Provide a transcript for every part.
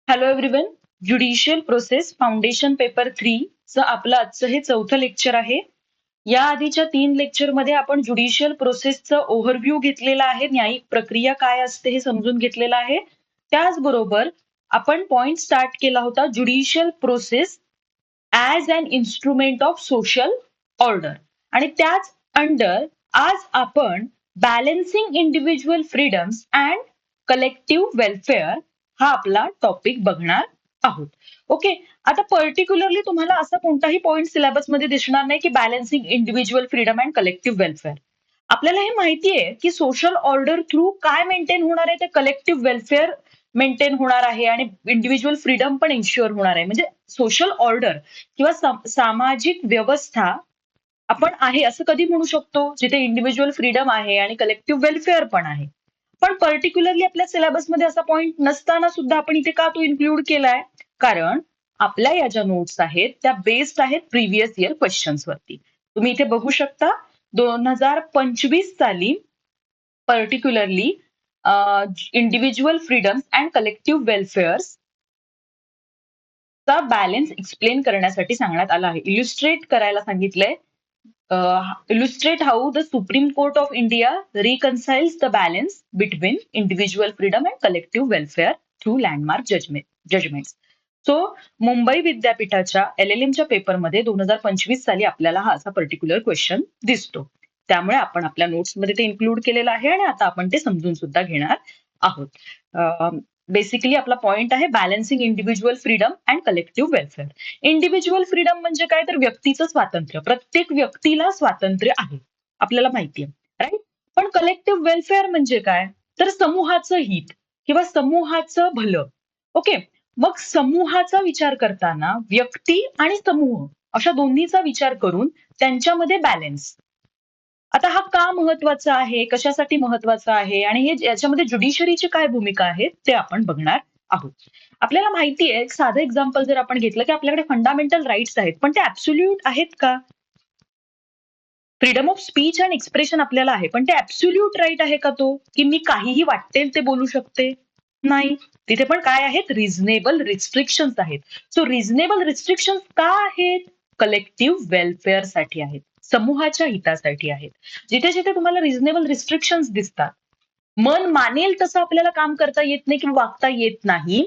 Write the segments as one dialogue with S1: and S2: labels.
S1: Hello everyone. Judicial process foundation paper 3 चं आपलं आजचं हे चौथं लेक्चर आहे. या आधीच्या 3 लेक्चरमध्ये आपण ज्युडिशियल प्रोसेसचं ओव्हरव्ह्यू घेतलेला आहे, न्यायिक प्रक्रिया काय असते हे समजून घेतलेलं आहे. त्याचबरोबर आपण पॉइंट स्टार्ट केला होता judicial process as an instrument of social order, आणि त्याच अंडर आज आपण balancing individual freedoms and collective welfare हा आपला टॉपिक बघणार आहोत. ओके, आता पर्टिक्युलरली तुम्हाला असा कोणताही पॉइंट सिलेबसमध्ये दिसणार नाही की balancing individual freedom and collective welfare. आपल्याला हे माहितीये की सोशल ऑर्डर थ्रू काय मेंटेन होणार आहे, ते कलेक्टिव्ह वेलफेअर मेंटेन होणार आहे आणि इंडिव्हिज्युअल फ्रीडम पण इन्श्युअर होणार आहे. म्हणजे सोशल ऑर्डर किंवा सामाजिक व्यवस्था आपण आहे असं कधी म्हणू शकतो जिथे इंडिव्हिज्युअल फ्रीडम आहे आणि कलेक्टिव्ह वेलफेअर पण आहे. पण पर्टिक्युलरली आपल्या सिलेबसमध्ये असा पॉइंट नसताना सुद्धा आपण इथे का तो इन्क्लूड केलाय? कारण आपल्या या ज्या नोट्स आहेत त्या बेस्ड आहेत प्रिव्हियस इयर क्वेश्चन्स वरती. तुम्ही इथे बघू शकता 2025 साली particularly individual freedoms and collective welfare चा बॅलन्स एक्सप्लेन करण्यासाठी सांगण्यात आला आहे. इल्युस्ट्रेट करायला सांगितलंय. Illustrate how the Supreme Court of India reconciles the balance between individual freedom and collective welfare through landmark judgments. So Mumbai विद्यापीठाच्या LLM च्या पेपरमध्ये 2025 साली आपल्याला हा असा पर्टिक्युलर क्वेश्चन दिसतो. त्यामुळे आपण आपल्या नोट्समध्ये ते इन्क्लूड केलेलं आहे आणि आता आपण ते समजून सुद्धा घेणार आहोत. बेसिकली आपला पॉइंट आहे balancing individual freedom and collective welfare. Individual freedom म्हणजे काय, तर व्यक्तीचं स्वातंत्र्य. प्रत्येक व्यक्तीला स्वातंत्र्य आहे, आपल्याला माहितीये, राईट. पण कलेक्टिव्ह वेलफेअर म्हणजे काय, तर समूहाचं हित किंवा समूहाचं भलं. ओके, मग समूहाचा विचार करताना व्यक्ती आणि समूह अशा दोन्हीचा विचार करून त्यांच्यामध्ये बॅलन्स. आता हा का महत्वाचा आहे, कशासाठी महत्वाचा आहे आणि हे याच्यामध्ये ज्युडिशरीची काय भूमिका आहे ते आपण बघणार आहोत. आपल्याला माहितीये, एक साधं एक्झाम्पल जर आपण घेतलं की आपल्याकडे फंडामेंटल राईट्स आहेत, पण ते ऍब्सोल्यूट आहेत का? Freedom of speech and expression आपल्याला आहे, पण ते ऍब्सोल्यूट राईट आहे का तो, की मी काहीही वाटेल ते बोलू शकते? नाही. तिथे पण काय आहेत, रिझनेबल रिस्ट्रिक्शन्स आहेत. सो रिझनेबल रिस्ट्रिक्शन्स का आहेत? कलेक्टिव्ह वेलफेअर साठी आहेत, समूहाच्या हितासाठी आहेत. जिथे जिथे तुम्हाला रिझनेबल रिस्ट्रिक्शन्स दिसतात, मन मानेल तसं आपल्याला काम करता येत नाही किंवा वागता येत नाही.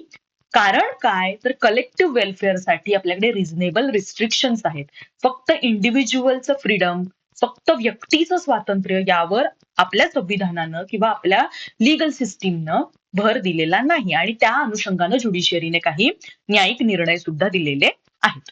S1: कारण काय, तर कलेक्टिव्ह वेलफेअरसाठी आपल्याकडे रिझनेबल रिस्ट्रिक्शन्स आहेत. फक्त इंडिव्हिज्युअलचं फ्रीडम, फक्त व्यक्तीचं स्वातंत्र्य यावर आपल्या संविधानानं किंवा आपल्या लिगल सिस्टीमनं भर दिलेला नाही आणि त्या अनुषंगानं ज्युडिशियरीने काही न्यायिक निर्णय सुद्धा दिलेले आहेत.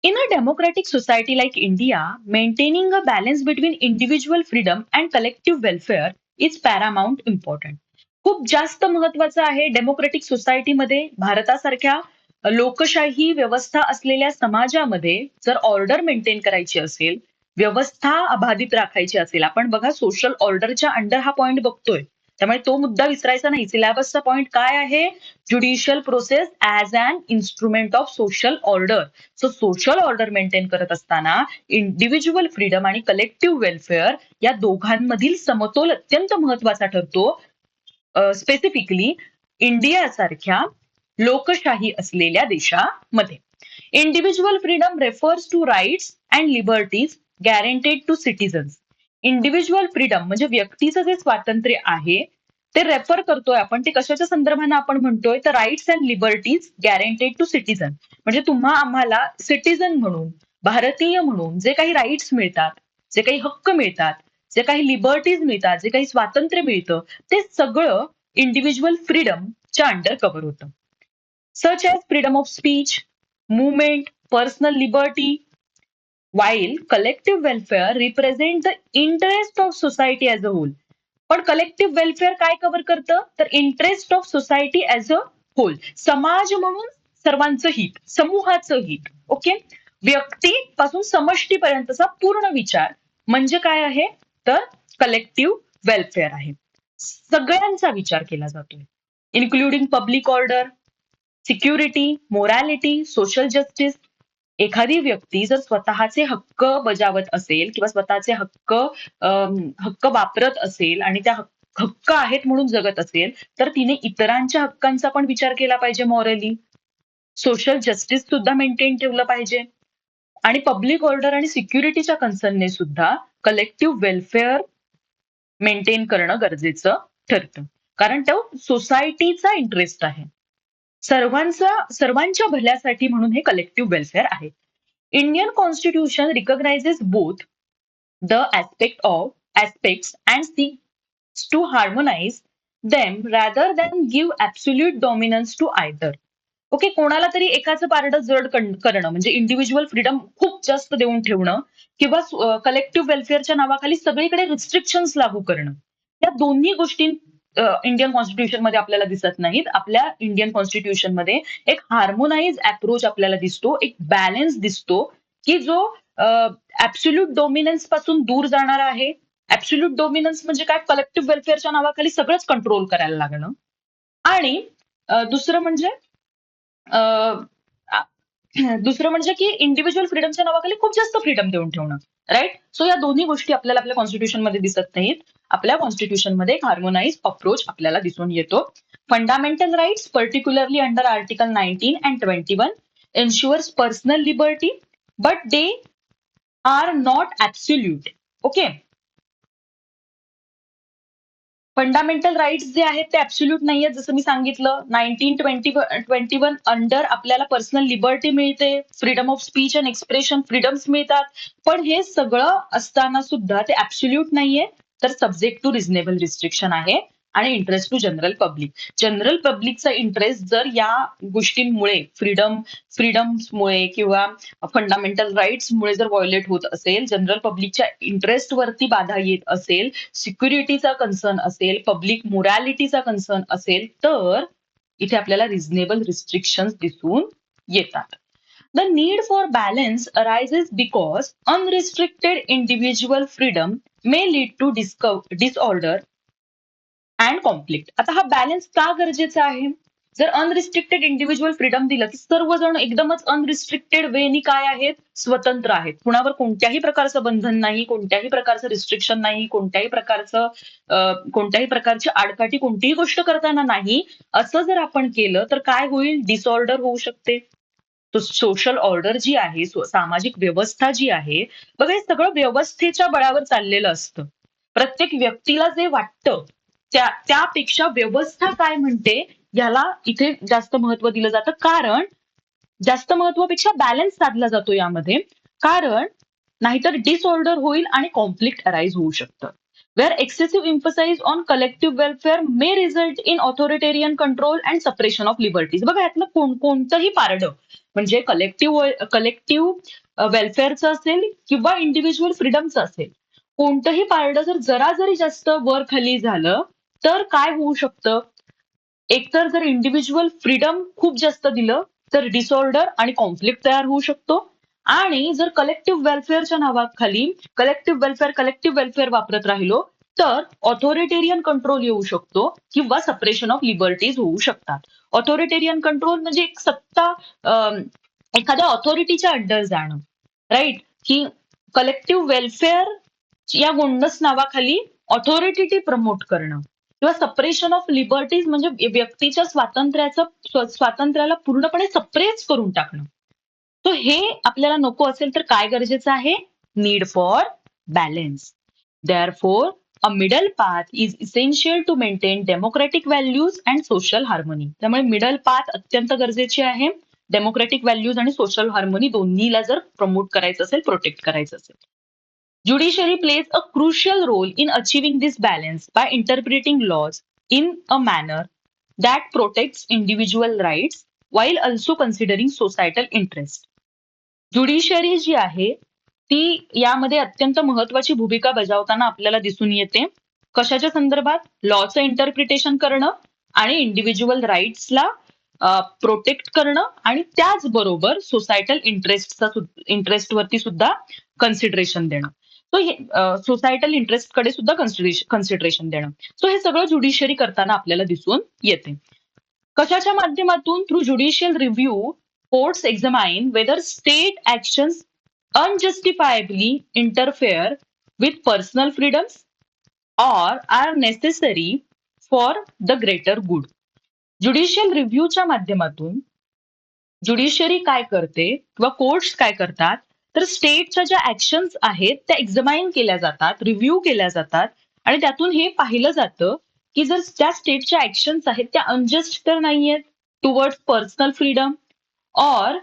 S1: In a democratic society like India, maintaining a balance between individual freedom and collective welfare is paramount important. खूप जास्त महत्वाचं आहे डेमोक्रेटिक सोसायटीमध्ये, भारतासारख्या लोकशाही व्यवस्था असलेल्या समाजामध्ये जर ऑर्डर मेंटेन करायची असेल, व्यवस्था अबाधित राखायची असेल, आपण बघा सोशल ऑर्डरच्या अंडर हा पॉइंट बघतोय, त्यामुळे तो मुद्दा विसरायचा नाही. सिलेबसचा पॉइंट काय आहे, judicial process as an instrument of social order. So social order maintain करत असताना इंडिव्हिज्युअल फ्रीडम आणि कलेक्टिव्ह वेलफेअर या दोघांमधील समतोल अत्यंत महत्वाचा ठरतो. स्पेसिफिकली इंडियासारख्या लोकशाही असलेल्या देशामध्ये. Individual freedom refers to rights and liberties guaranteed to citizens. Individual freedom म्हणजे व्यक्तीचं जे स्वातंत्र्य आहे ते रेफर करतोय आपण, ते कशाच्या संदर्भाने आपण म्हणतोय, तर rights and liberties guaranteed to citizen. म्हणजे तुम्हा आम्हाला सिटीजन म्हणून, भारतीय म्हणून जे काही राईट्स मिळतात, जे काही हक्क मिळतात, जे काही लिबर्टीज मिळतात, जे काही स्वातंत्र्य मिळतं, ते सगळं इंडिव्हिज्युअल फ्रीडमच्या अंडर कव्हर होतं. Such as freedom of speech, movement, personal liberty, while collective welfare represent the interest of society as a whole. पण कलेक्टिव्ह वेलफेअर काय कव्हर करतं, तर interest of society as a whole, समाज म्हणून सर्वांचं हित, समूहाचं हित. ओके, व्यक्तीपासून समष्टीपर्यंतचा पूर्ण विचार म्हणजे काय आहे, तर कलेक्टिव्ह वेलफेअर आहे. सगळ्यांचा विचार केला जातोय, including public order, security, morality, social justice. एखादी व्यक्ती जर स्वतःचे हक्क बजावत असेल किंवा स्वतःचे हक्क वापरत असेल आणि त्या हक्क आहेत म्हणून जगत असेल, तर तिने इतरांच्या हक्कांचा पण विचार केला पाहिजे मॉरली. सोशल जस्टिस सुद्धा मेंटेन ठेवलं पाहिजे. आणि पब्लिक ऑर्डर आणि सिक्युरिटीच्या कन्सर्नने सुद्धा कलेक्टिव्ह वेलफेअर मेंटेन करणं गरजेचं ठरतं. कारण तो सोसायटीचा इंटरेस्ट आहे. सर्वांच्या भल्यासाठी म्हणून हे कलेक्टिव्ह वेलफेअर आहे. Indian constitution recognises both the aspects and seeks to harmonize them rather than give absolute dominance to either. Okay, कोणाला तरी एकाचं पारडं जड करणं म्हणजे इंडिव्हिज्युअल फ्रीडम खूप जास्त देऊन ठेवणं किंवा कलेक्टिव्ह वेलफेअरच्या नावाखाली सगळीकडे रिस्ट्रिक्शन्स लागू करणं, या दोन्ही गोष्टी इंडियन कॉन्स्टिट्यूशन मध्ये आपल्याला दिसत नाहीत. आपल्या इंडियन कॉन्स्टिट्यूशन मध्ये एक हार्मोनाइज अप्रोच आपल्याला दिसतो, एक बॅलन्स दिसतो की जो ऍब्सोल्यूट डोमिनन्स पासून दूर जाणार आहे. ऍब्सोल्यूट डोमिनन्स म्हणजे काय? कलेक्टिव्ह वेलफेअरच्या नावाखाली सगळंच कंट्रोल करायला लागणं. आणि दुसरं म्हणजे की इंडिव्हिज्युअल फ्रीडमच्या नावाखाली खूप जास्त फ्रीडम देऊन ठेवणं. राईट. सो या दोन्ही गोष्टी आपल्याला आपल्या कॉन्स्टिट्यूशन मध्ये दिसत नाहीत. आपल्या कॉन्स्टिट्यूशन मध्ये एक हार्मोनाइज अप्रोच आपल्याला दिसून येतो. Fundamental rights particularly under article 19 and 21 ensures personal liberty but they are not absolute. Okay, fundamental rights जे आहेत ते ऍब्सोल्यूट नाहीये. जसं मी सांगितलं 1921 अंडर आपल्याला पर्सनल लिबर्टी मिळते, freedom of speech and expression freedoms मिळतात. पण हे सगळं असताना सुद्धा ते ऍब्सोल्यूट नाहीये, तर सब्जेक्ट टू रिझनेबल रिस्ट्रिक्शन आहे. आणि interest to general public. General पब्लिकचा इंटरेस्ट जर या गोष्टींमुळे फ्रीडम्समुळे किंवा फंडामेंटल राईट्समुळे जर व्हायोलेट होत असेल, जनरल पब्लिकच्या इंटरेस्टवरती बाधा येत असेल, सिक्युरिटीचा कन्सर्न असेल, पब्लिक मोरॅलिटीचा कन्सर्न असेल, तर इथे आपल्याला रिझनेबल रिस्ट्रिक्शन्स दिसून येतात. The need for balance arises because unrestricted individual freedom may lead to disorder and conflict. आता हा बॅलन्स का गरजेचा आहे? जर अनरिस्ट्रिक्टेड इंडिव्हिज्युअल फ्रीडम दिलं की सर्वजण एकदमच अनरिस्ट्रिक्टेड वेनी काय आहेत? स्वतंत्र आहेत. कुणावर कोणत्याही प्रकारचं बंधन नाही, कोणत्याही प्रकारचं रिस्ट्रिक्शन नाही, कोणत्याही प्रकारची आडकाठी कोणतीही गोष्ट करताना नाही, असं जर आपण केलं तर काय होईल? डिसऑर्डर होऊ शकते. तो सोशल ऑर्डर जी आहे, सामाजिक व्यवस्था जी आहे, बघा हे सगळं व्यवस्थेच्या बळावर चाललेलं असतं. प्रत्येक व्यक्तीला जे वाटतं त्यापेक्षा व्यवस्था काय म्हणते याला इथे जास्त महत्व दिलं जातं. कारण जास्त महत्वापेक्षा बॅलन्स साधला जातो यामध्ये. कारण नाहीतर डिसऑर्डर होईल आणि कॉन्फ्लिक्ट अराईज होऊ शकतं. Where excessive emphasis on collective welfare may result in authoritarian control and suppression of liberties. बघा यातलं कोणतंही पारडं म्हणजे कलेक्टिव्ह वेलफेअरचं असेल किंवा इंडिव्हिज्युअल फ्रीडमचं असेल, कोणतंही पारडं जरा जरी जास्त वर खाली झालं तर काय होऊ शकतं? एकतर जर इंडिव्हिज्युअल फ्रीडम खूप जास्त दिलं तर डिसऑर्डर आणि कॉन्फ्लिक्ट तयार होऊ शकतो. आणि जर कलेक्टिव्ह वेलफेअरच्या नावाखाली कलेक्टिव्ह वेलफेअर वापरत राहिलो तर ऑथॉरिटेरियन कंट्रोल येऊ शकतो किंवा सपरेशन ऑफ लिबर्टीज होऊ शकतात. ऑथॉरिटेरियन कंट्रोल म्हणजे एक सत्ता एखाद्या ऑथॉरिटीच्या अंडर जाणं. राईट. की कलेक्टिव्ह वेलफेअर या गोंडस नावाखाली ऑथॉरिटी प्रमोट करणं किंवा सपरेशन ऑफ लिबर्टीज म्हणजे व्यक्तीच्या स्वातंत्र्याला पूर्णपणे सप्रेस करून टाकणं. तो हे आपल्याला नको असेल तर काय गरजेचं आहे? Need for balance. Therefore a middle path is essential to maintain democratic values and social harmony. त्यामुळे मिडल पाथ अत्यंत गरजेची आहे. डेमोक्रेटिक व्हॅल्यूज आणि सोशल हार्मोनी दोन्हीला जर प्रमोट करायचं असेल, प्रोटेक्ट करायचं असेल. Judiciary plays a crucial role in achieving this balance by interpreting laws in a manner that protects individual rights while also considering societal interest. Judiciary जी आहे ती यामध्ये अत्यंत महत्वाची भूमिका बजावताना आपल्याला दिसून येते. कशाच्या संदर्भात? लॉचं इंटरप्रिटेशन करणं आणि इंडिव्हिज्युअल राईट्सला प्रोटेक्ट करणं आणि त्याचबरोबर सोसायटल इंटरेस्टवरती सुद्धा कन्सिडरेशन देणं. सो हे सोसायटल इंटरेस्टकडे सुद्धा कन्सिडरेशन देणं. सो हे सगळं ज्युडिशरी करताना आपल्याला दिसून येते. कशाच्या माध्यमातून? Through judicial review courts examine whether state actions unjustifiably interfere with personal freedoms or are necessary for the greater good. Judicial रिव्ह्यूच्या माध्यमातून ज्युडिशरी काय करते किंवा कोर्ट्स काय करतात, तर स्टेटच्या ज्या ऍक्शन्स आहेत त्या एक्झामाइन केल्या जातात, रिव्ह्यू केल्या जातात आणि त्यातून हे पाहिलं जातं की जर त्या स्टेटच्या ऍक्शन्स आहेत त्या अनजस्ट तर नाहीयेत towards personal freedom or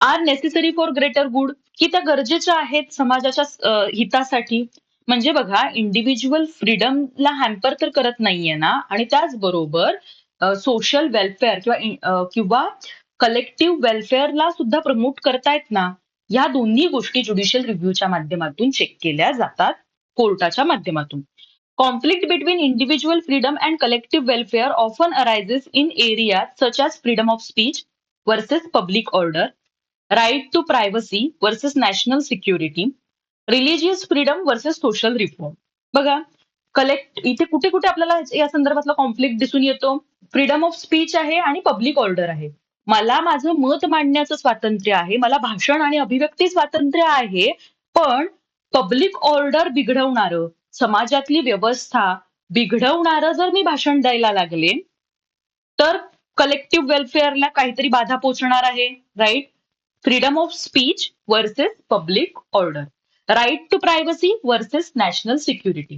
S1: are necessary for greater good, की त्या गरजेच्या आहेत समाजाच्या हितासाठी. म्हणजे बघा, इंडिव्हिज्युअल फ्रीडमला हॅम्पर तर करत नाहीये ना, आणि त्याचबरोबर सोशल वेलफेअर किंवा कलेक्टिव्ह वेलफेअरला सुद्धा प्रमोट करतायत ना. या दोन्ही गोष्टी ज्युडिशियल रिव्ह्यूच्या माध्यमातून चेक केल्या जातात कोर्टाच्या माध्यमातून. Conflict between individual freedom and collective welfare often arises in areas such as freedom of speech versus public order, right to privacy versus national security, religious freedom versus social reform. बघा, इथे कुठे कुठे आपल्याला या संदर्भातला कॉन्फ्लिक्ट दिसून येतो. Freedom of speech आहे आणि पब्लिक ऑर्डर आहे. मला माझं मत मांडण्याचं स्वातंत्र्य आहे, मला भाषण आणि अभिव्यक्ती स्वातंत्र्य आहे, पण पब्लिक ऑर्डर बिघडवणारं, समाजातली व्यवस्था बिघडवणारं जर मी भाषण द्यायला लागले तर कलेक्टिव्ह वेलफेअरला काहीतरी बाधा पोहोचणार आहे. Right. Freedom of speech versus public order, right to privacy versus national security.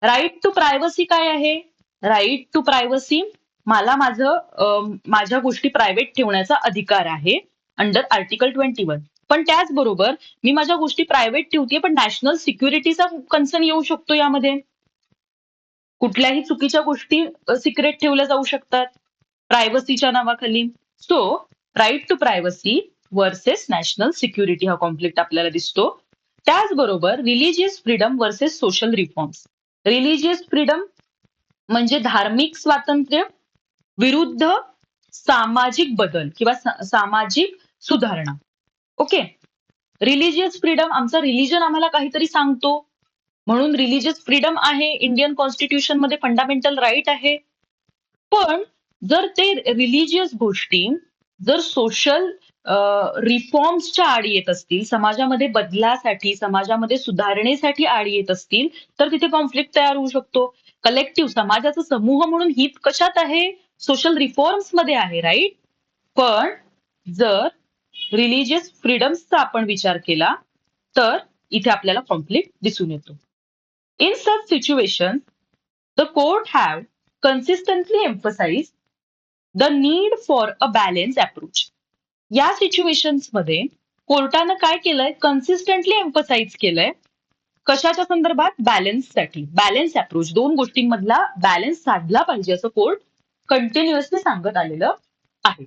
S1: Right to privacy काय आहे? राईट टू प्रायव्हसी, मला माझ्या गोष्टी प्रायव्हेट ठेवण्याचा अधिकार आहे अंडर आर्टिकल 21. पण त्याचबरोबर मी माझ्या गोष्टी प्रायव्हेट ठेवते, पण नॅशनल सिक्युरिटीचा कन्सर्न येऊ शकतो यामध्ये. कुठल्याही चुकीच्या गोष्टी सिक्रेट ठेवल्या जाऊ शकतात प्रायव्हसीच्या नावाखाली. So right to privacy versus national security हा कॉन्फ्लिक्ट आपल्याला दिसतो. त्याचबरोबर religious freedom versus social reforms. Religious freedom म्हणजे धार्मिक स्वातंत्र्य विरुद्ध सामाजिक बदल किंवा सामाजिक सुधारणा. ओके. रिलिजियस फ्रीडम, आमचा रिलिजन आम्हाला काहीतरी सांगतो म्हणून रिलिजियस फ्रीडम आहे, इंडियन कॉन्स्टिट्यूशन मध्ये फंडामेंटल राईट आहे. पण जर ते रिलिजियस गोष्टी जर सोशल रिफॉर्म्सच्या आडी येत असतील, समाजामध्ये बदलासाठी, समाजामध्ये सुधारणेसाठी आडी येत असतील, तर तिथे कॉन्फ्लिक्ट तयार होऊ शकतो. कलेक्टिव्ह समाजाचा समूह म्हणून हित कशात आहे? सोशल रिफॉर्म्स मध्ये आहे. राईट. पण जर रिलिजियस फ्रीडम्सचा आपण विचार केला तर इथे आपल्याला कॉन्फ्लिक्ट दिसून येतो. In such situation the court have consistently emphasize the need for a balance approach. या सिच्युएशन्स मध्ये कोर्टानं काय केलंय? कन्सिस्टंटली एम्फसाइज केलंय कशाच्या संदर्भात? बॅलन्ससाठी. बॅलन्स अप्रोच, दोन गोष्टींमधला बॅलन्स साधला पाहिजे असं कोर्ट कंटिन्युअसली सांगत आलेलं आहे.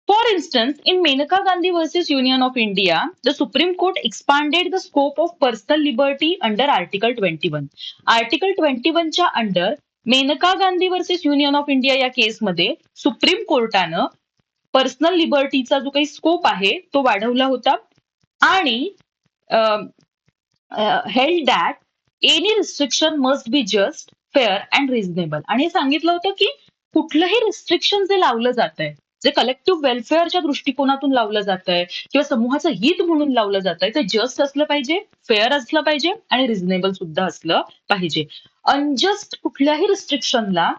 S1: For instance, in Menaka Gandhi versus Union of India, the Supreme Court expanded the scope of personal liberty under Article 21. Article 21 च्या under Maneka Gandhi versus union of India या केसमध्ये सुप्रीम कोर्टानं पर्सनल लिबर्टीचा जो काही स्कोप आहे तो वाढवला होता आणि held that any restriction must be just, fair and reasonable. आणि सांगितलं होतं की कुठलंही रिस्ट्रिक्शन जे लावलं जात आहे, जे कलेक्टिव्ह वेलफेअरच्या दृष्टिकोनातून लावलं जात आहे किंवा समूहाचं हित म्हणून लावलं जात आहे, ते जस्ट असलं पाहिजे, फेअर असलं पाहिजे आणि रिझनेबल सुद्धा असलं पाहिजे. अनजस्ट कुठल्याही रिस्ट्रिक्शनला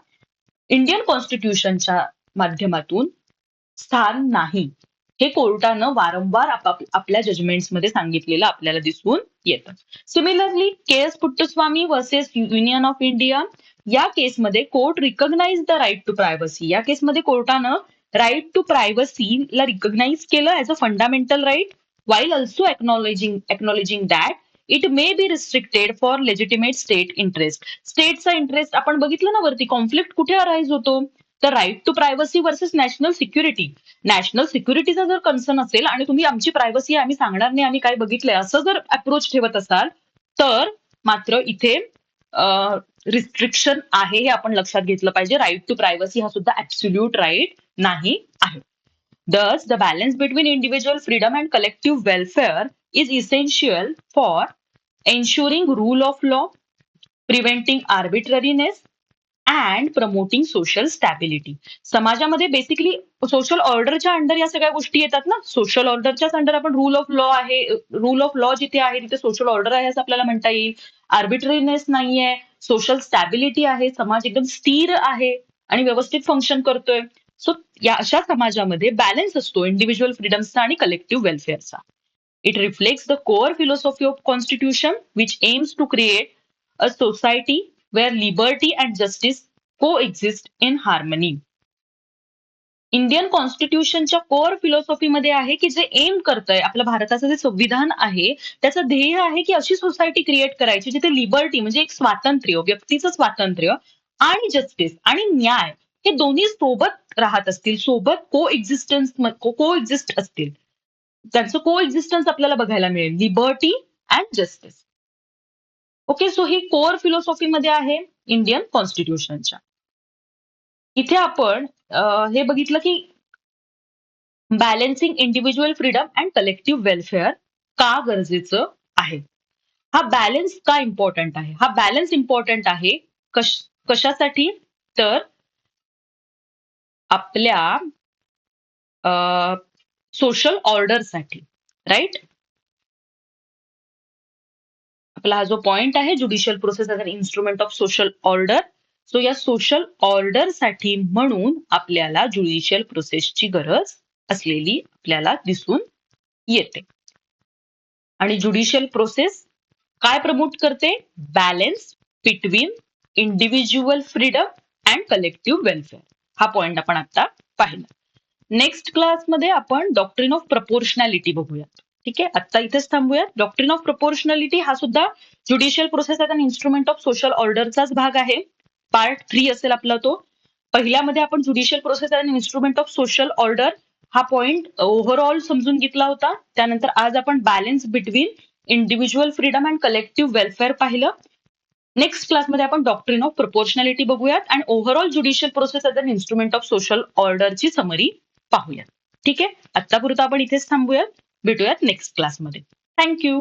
S1: इंडियन कॉन्स्टिट्यूशनच्या माध्यमातून स्थान नाही, हे कोर्टानं वारंवार आपल्या जजमेंट्समध्ये सांगितलेलं आपल्याला दिसून येतं. Similarly K S Puttaswamy versus union of India या केसमध्ये court recognize the right to privacy. या केसमध्ये कोर्टानं राईट टू प्रायव्हसीला रिकॉग्नाइज केलं as a fundamental right, while also acknowledging that it may be restricted for legitimate state interest. स्टेटचा interest आपण बघितलं ना वरती, कॉन्फ्लिक्ट कुठे अराईज होतो? तर right to privacy versus national security. National सिक्युरिटीचा जर कन्सर्न असेल आणि तुम्ही आमची प्रायव्हसी आम्ही सांगणार नाही, आम्ही काय बघितलंय, असं जर अप्रोच ठेवत असाल तर मात्र इथे रिस्ट्रिक्शन आहे हे आपण लक्षात घेतलं पाहिजे. राईट टू प्रायव्हसी हा सुद्धा ऍब्सोल्यूट राईट नाही आहे. Thus, the balance between individual freedom and collective welfare is essential for ensuring rule of law, preventing arbitrariness, and promoting social stability. समाजामध्ये बेसिकली सोशल ऑर्डरच्या अंडर या सगळ्या गोष्टी येतात ना. सोशल ऑर्डरच्याच अंडर आपण रूल ऑफ लॉ आहे, रूल ऑफ लॉ जिथे आहे तिथे सोशल ऑर्डर आहे असं आपल्याला म्हणता येईल. आर्बिट्ररीनेस नाहीये, सोशल स्टॅबिलिटी आहे, समाज एकदम स्थिर आहे आणि व्यवस्थित फंक्शन करतोय. सो या अशा समाजामध्ये बॅलन्स असतो इंडिव्हिज्युअल फ्रीडम्सचा आणि कलेक्टिव्ह वेलफेअरचा. It reflects the core philosophy of constitution which aims to create a society where liberty and justice coexist in harmony. Indian कॉन्स्टिट्यूशनच्या कोअर फिलॉसॉफीमध्ये आहे की जे एम करतंय आपलं भारताचं जे संविधान आहे त्याचं ध्येय आहे की अशी सोसायटी क्रिएट करायची जिथे लिबर्टी म्हणजे एक स्वातंत्र्य, व्यक्तीचं स्वातंत्र्य आणि जस्टिस आणि न्याय हे दोन्ही सोबत राहत असतील, सोबत को एक्झिस्ट असतील. त्यांचं को एक्झिस्टन्स आपल्याला बघायला मिळेल, liberty and justice. Okay, so ही कोअर फिलॉसॉफीमध्ये आहे इंडियन कॉन्स्टिट्यूशनच्या. इथे आपण हे बघितलं की balancing individual freedom and collective welfare का गरजेचं आहे. हा बॅलन्स का इम्पॉर्टंट आहे. हा बॅलन्स इम्पॉर्टंट आहे कशासाठी, तर आपल्या सोशल ऑर्डरसाठी. राईट, आपला हा जो पॉइंट आहे judicial process as an instrument of social order. So या सोशल ऑर्डरसाठी म्हणून आपल्याला ज्युडिशियल प्रोसेसची गरज असलेली आपल्याला दिसून येते. आणि ज्युडिशियल प्रोसेस काय प्रमोट करते, balance between individual freedom and collective welfare. हा पॉइंट आपण आता पाहिला. नेक्स्ट क्लासमध्ये आपण डॉक्ट्रिन ऑफ प्रपोर्शनॅलिटी बघूयात. ठीक आहे, आता इथेच थांबूयात. डॉक्ट्रिन ऑफ प्रपोर्शनॅलिटी हा सुद्धा judicial process as an instrument of social ऑर्डरचाच भाग आहे. पार्ट 3 असेल आपला तो. पहिल्यामध्ये आपण judicial process as an instrument of social order हा पॉइंट ओव्हरऑल समजून घेतला होता. त्यानंतर आज आपण balance between individual freedom and collective welfare पाहिलं. नेक्स्ट क्लासमध्ये आपण डॉक्ट्रिन ऑफ प्रपोर्शनॅलिटी बघूयात आणि overall judicial process as an instrument of social ऑर्डरची समरी पाहूयात. ठीक आहे, आतापुरतं आपण इथेच थांबूयात. भेटूयात नेक्स्ट क्लासमध्ये. थँक्यू.